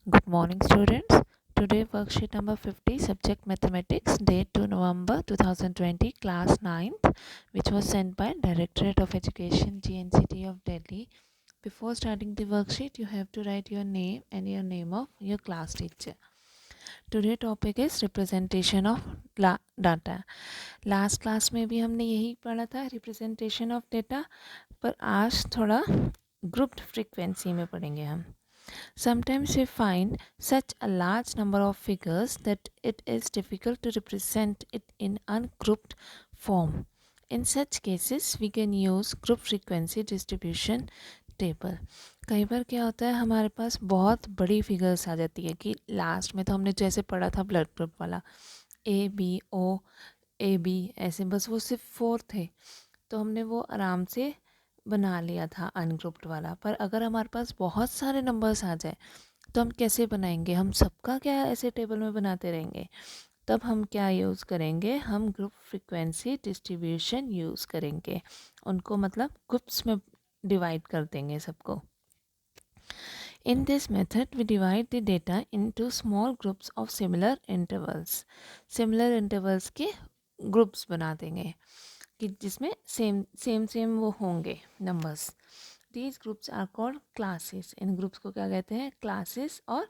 Good morning, students. Today, worksheet number 50, subject mathematics, date 2 November 2020, class 9th, which was sent by Directorate of Education, GNCT of Delhi. Before starting the worksheet, you have to write your name and your name of your class teacher. Today topic is representation of data. Last class में भी हमने यही पढ़ा था, representation of data, पर आज थोड़ा grouped frequency में पढ़ेंगे हम. Sometimes we find such a large number of figures that it is difficult to represent it in ungrouped form. In such cases, we can use group frequency distribution table. कई बार क्या होता है, हमारे पास बहुत बड़ी फिगर्स आ जाती है कि लास्ट में तो हमने जैसे पढ़ा था ब्लड ग्रुप वाला A B ऐसे, बस वो सिर्फ 4 थे, तो हमने वो आराम से बना लिया था अनग्रुप्ड वाला. पर अगर हमारे पास बहुत सारे नंबर्स आ जाए तो हम कैसे बनाएंगे? हम सबका क्या ऐसे टेबल में बनाते रहेंगे? तब हम क्या यूज़ करेंगे? हम ग्रुप फ्रीक्वेंसी डिस्ट्रीब्यूशन यूज़ करेंगे. उनको मतलब ग्रुप्स में डिवाइड कर देंगे सबको. In this method, we divide the data into small groups of similar intervals. Similar intervals के ग्रुप्स बना देंगे कि जिसमें सेम वो होंगे numbers. These groups are called classes. In groups को क्या कहते हैं? क्लासेस और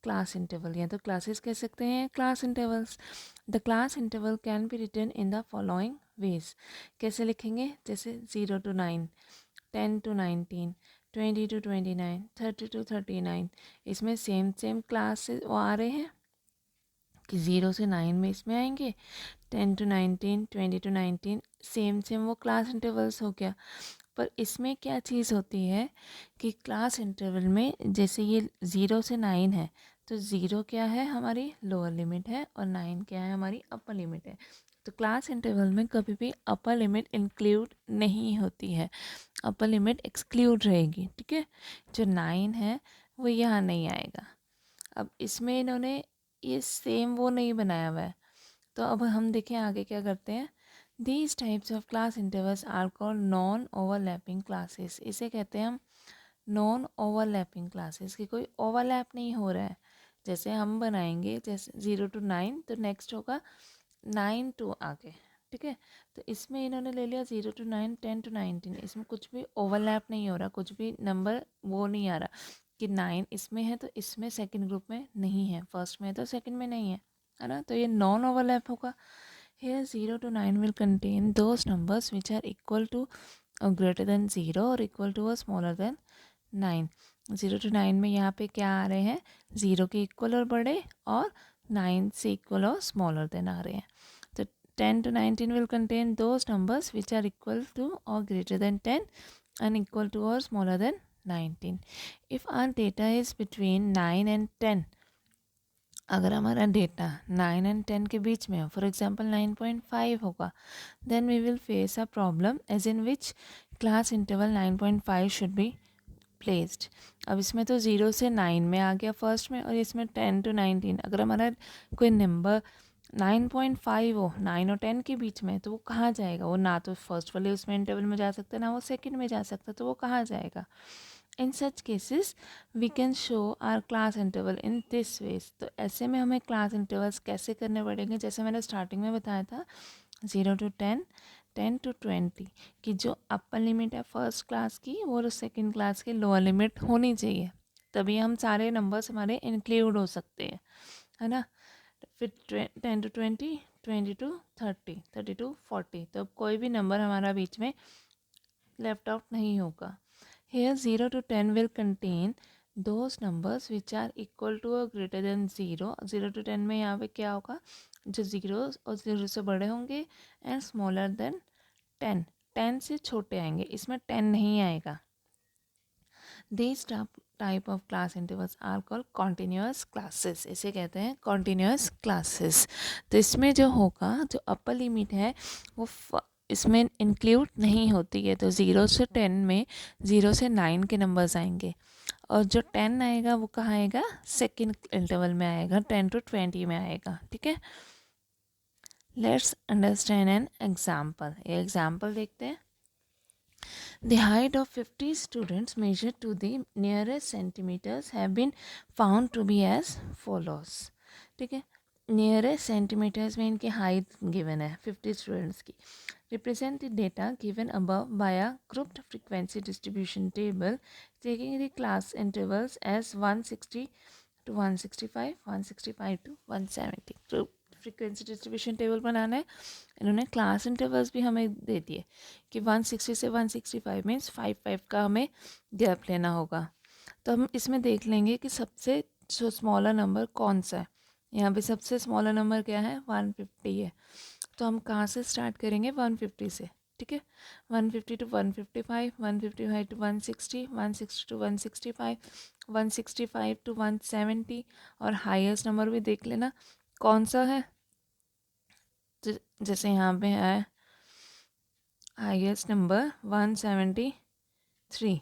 क्लास इंटरवल. या तो क्लासेस कह सकते हैं, class intervals. The class interval can be written in the following ways. कैसे लिखेंगे? जैसे 0 to 9, 10 to 19, 20 to 29, 30 to 39. इसमें सेम क्लासेस वो आ रहे हैं कि 0 से 9 में इसमें आएंगे, 10 to 19, 20 to 19 सेम वो क्लास इंटरवल्स हो गया. पर इसमें क्या चीज़ होती है कि क्लास इंटरवल में जैसे ये 0 से 9 है, तो 0 क्या है? हमारी लोअर लिमिट है और 9 क्या है? हमारी अपर लिमिट है. तो क्लास इंटरवल में कभी भी अपर लिमिट इंक्लूड नहीं होती है, अपर लिमिट एक्सक्लूड रहेगी. ठीक है, जो 9 है वो यहाँ नहीं आएगा. अब इसमें इन्होंने ये सेम वो नहीं बनाया हुआ है, तो अब हम देखें आगे क्या करते हैं. These types of class intervals are called non-overlapping classes. इसे कहते हैं हम non-overlapping classes, कि कोई overlap नहीं हो रहा है. जैसे हम बनाएंगे जैसे 0 to 9, तो नेक्स्ट होगा 9 to आगे. ठीक है, तो इसमें इन्होंने ले लिया 0 to 9, 10 to 19. इसमें कुछ भी ओवरलैप नहीं हो रहा, कुछ भी नंबर वो नहीं आ रहा कि 9 इसमें है तो इसमें सेकंड ग्रुप में नहीं है, फर्स्ट में है तो सेकंड में नहीं है ना. तो ये नॉन ओवरलैप होगा. Here 0 to 9 will contain those numbers which are equal to or greater than 0 or equal to or smaller than 9. 0 to 9 में यहाँ पे क्या आ रहे हैं? 0 के इक्वल और बड़े, और 9 से इक्वल और स्मॉलर देन आ रहे हैं. तो 10 to 19 will contain those numbers which are equal to or greater than 10 and equal to or smaller than 19. If our data is between 9 and 10, अगर हमारा डेटा 9 and 10 के बीच में हो, फॉर एग्जांपल 9.5 होगा, then we will face a problem as in which class interval 9.5 should be placed. अब इसमें तो 0 से 9 में आ गया फर्स्ट में, और इसमें 10 to 19. अगर हमारा कोई नंबर 9.5 हो 9 और 10 के बीच में, तो वो कहाँ जाएगा? वो ना तो फर्स्ट वाले उसमें इंटरवल में जा सकता है, ना वो सेकंड में जा सकता है, तो वो कहाँ जाएगा? In such cases we can show our class interval in this ways. तो ऐसे में हमें क्लास इंटरवल्स कैसे करने पड़ेंगे? जैसे मैंने स्टार्टिंग में बताया था 0 to 10, 10 to 20, कि जो अपर लिमिट है फर्स्ट क्लास की वो सेकंड क्लास की लोअर लिमिट होनी चाहिए, तभी हम सारे नंबर्स हमारे इंक्लूड हो सकते हैं, है ना. फिर 10 to 20, 20 to 30, 30 to 40, तो अब कोई भी नंबर हमारा बीच में लेफ्ट आउट नहीं होगा. Here 0 to 10 will contain those numbers which are equal to or greater than 0. 0 to 10 में यहाँ पे क्या होगा? जो 0 और 0 से बड़े होंगे एंड स्मॉलर देन 10. 10 से छोटे आएंगे, इसमें 10 नहीं आएगा. These type of class intervals are called continuous classes. इसे कहते हैं कॉन्टीन्यूअस क्लासेस. तो इसमें जो होगा, जो अपर लिमिट है वो इसमें इंक्लूड नहीं होती है. तो 0 से 10 में 0 से 9 के नंबर्स आएंगे, और जो 10 आएगा वो कहाँ आएगा? सेकेंड इंटरवल में आएगा, 10 to 20 में आएगा. ठीक है, लेट्स अंडरस्टैंड एन एग्जाम्पल. ये एग्जाम्पल देखते हैं. The height of 50 students measured to the nearest centimeters have been found to be as follows. ठीक है, नियरेस्ट सेंटीमीटर्स में इनकी हाइट गिवन है 50 स्टूडेंट्स की. Represent the data given above by a grouped frequency distribution table taking the class intervals as 160 to 165, 165 to 170. तो frequency distribution table बनाना है. इन्होंने class intervals भी हमें दे दिए कि 160 से 165 मीन्स 5 का हमें गैप लेना होगा. तो हम इसमें देख लेंगे कि सबसे जो स्मॉलर नंबर कौन सा है. यहाँ पे सबसे स्मॉलर नंबर क्या है, 150 है. तो हम कहाँ से स्टार्ट करेंगे, 150 से. ठीक है, 150 टू 155, 155 टू 160, 160 टू 165, 165 टू 170. और हाईएस्ट नंबर भी देख लेना कौन सा है. जैसे यहाँ पे है हाईएस्ट नंबर 173.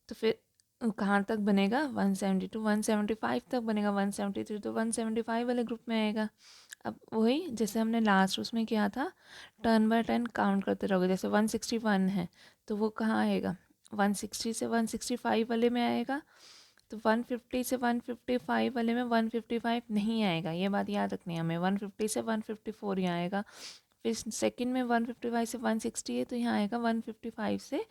तो फिर कहाँ तक बनेगा, 170 टू 175 तक बनेगा. 173 तो 175 वाले ग्रुप में आएगा. अब वही जैसे हमने लास्ट उसमें किया था, टर्न बाय टर्न काउंट करते रहोगे. जैसे 161 है तो वो कहाँ आएगा, 160 से 165 वाले में आएगा. तो 150 से 155 वाले में 155 नहीं आएगा, ये बात याद रखनी है हमें. 150 से 154 यहाँ आएगा. फिर सेकंड में 155 से 160 है तो यहाँ आएगा 155 से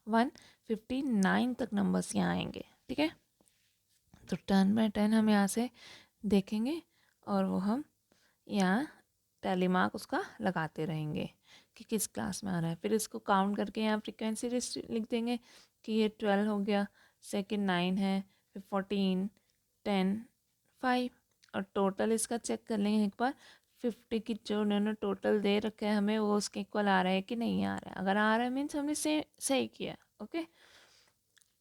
159 तक नंबर्स यहाँ आएंगे. ठीक है, तो टर्न बाय टर्न हम यहाँ से देखेंगे और वो हम यहाँ टैली मार्क उसका लगाते रहेंगे कि किस क्लास में आ रहा है. फिर इसको काउंट करके यहाँ फ्रीक्वेंसी लिख देंगे कि ये 12 हो गया, सेकंड 9 है, फिर 14, 10, 5. और टोटल इसका चेक कर लेंगे एक बार. 50 की जो उन्होंने टोटल दे रखा है हमें, वो उसके इक्वल आ रहा है कि नहीं आ रहा है. अगर आ रहा है मीन्स हमने सही किया. Okay,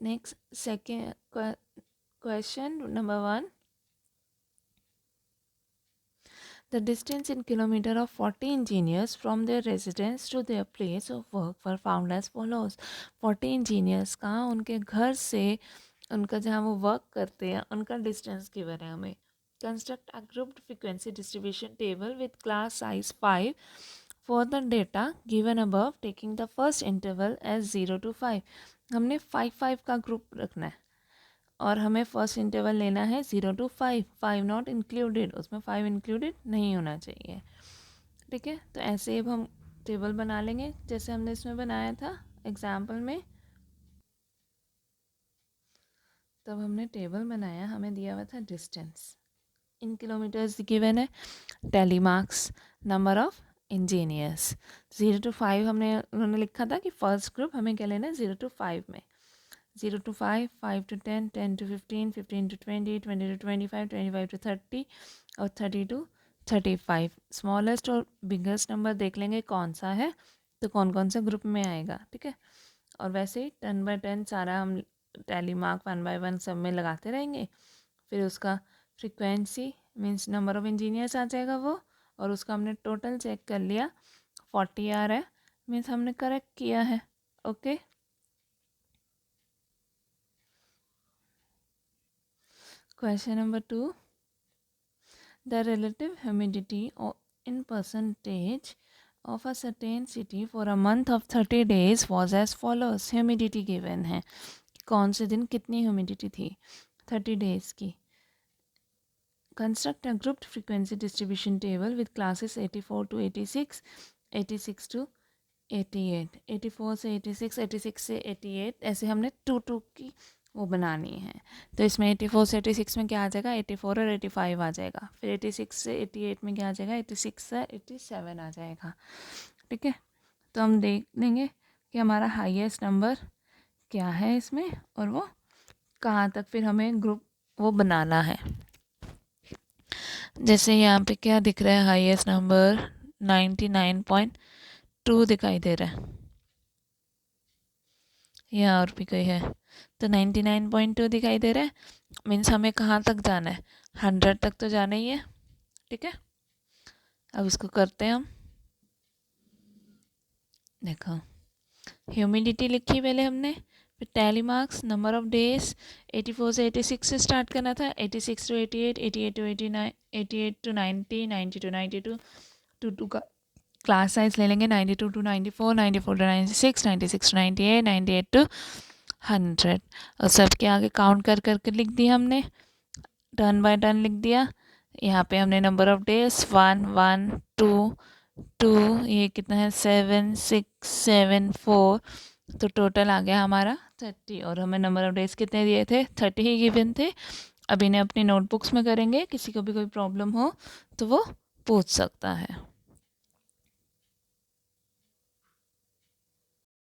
next second question number 1. The distance in kilometer of 40 engineers from their residence to their place of work were found as follows. 40 engineers का उनके घर से उनका जहाँ वो वर्क करते हैं उनका डिस्टेंस गिवन है हमें. Construct a grouped frequency distribution table with class size 5 for the data given above taking the first interval as 0 to 5. हमने 5 का ग्रुप रखना है और हमें फर्स्ट इंटरवल लेना है 0 to 5. 5 नॉट इंक्लूडेड, उसमें 5 इंक्लूडेड नहीं होना चाहिए. ठीक है, तो ऐसे अब हम टेबल बना लेंगे जैसे हमने इसमें बनाया था एग्जाम्पल में. तब हमने टेबल बनाया, हमें दिया हुआ था डिस्टेंस इन किलोमीटर्स गिवन है, tally marks, number of engineers. 0 to 5 हमने उन्होंने लिखा था कि फर्स्ट ग्रुप हमें क्या लेना है 0 to 5 में. 0 to 5, 5 to 10, 10 to 15, 15 to 20, 20 to 25, 25 to 30 और 30 to 35. स्मॉलेस्ट और बिगेस्ट नंबर देख लेंगे कौन सा है तो कौन कौन से ग्रुप में आएगा. ठीक है, और वैसे ही 10 बाय 10 सारा हम टैली मार्क 1 by 1 सब में लगाते रहेंगे. फिर उसका frequency means number of engineers आ जाएगा वो, और उसका हमने टोटल चेक कर लिया 40 आ रहा है मीन्स हमने करेक्ट किया है. Okay, question number 2. The relative humidity in percentage of a certain city for a month of 30 days was as follows. Humidity given है, कौन से दिन कितनी ह्यूमिडिटी थी 30 days की. Construct a grouped frequency distribution table with classes 84 to 86, 86 to 88, 84 से 86, 86 से 88. ऐसे हमने 2 की वो बनानी है. तो इसमें 84 से 86 में क्या आ जाएगा, 84 और 85 आ जाएगा. फिर 86 से 88 में क्या आ जाएगा, 86 से 87 आ जाएगा. ठीक है, तो हम देख लेंगे कि हमारा हाईएस्ट नंबर क्या है इसमें और वो कहाँ तक फिर हमें ग्रुप वो बनाना है. जैसे यहाँ पे क्या दिख रहा है, हाईएस्ट नंबर 99.2 दिखाई दे रहा है, या और भी कोई है तो 99.2 दिखाई दे रहा है. मीन्स हमें कहाँ तक जाना है, 100 तक तो जाना ही है. ठीक है, अब इसको करते हैं हम. देखो ह्यूमिडिटी लिखी पहले हमने, फिर tally marks, number of days 84 से 86 से स्टार्ट करना था, 86 टू 88, 88 टू 89, 88 टू 90, 90 टू 92, 22 का क्लास साइज ले लेंगे 92 to 94, 94 to 96, 96 to 98, 98 to 100 और सबके आगे काउंट कर करके लिख दिया हमने, टर्न बाय टर्न लिख दिया। यहाँ पे हमने नंबर ऑफ डेज 1 1 2 2, ये कितना है 7 6 7 4, तो टोटल आ गया हमारा 30 और हमें नंबर ऑफ डेज कितने दिए थे 30 ही गिवन थे। अब इन्हें अपनी नोटबुक्स में करेंगे, किसी को भी कोई प्रॉब्लम हो तो वो पूछ सकता है।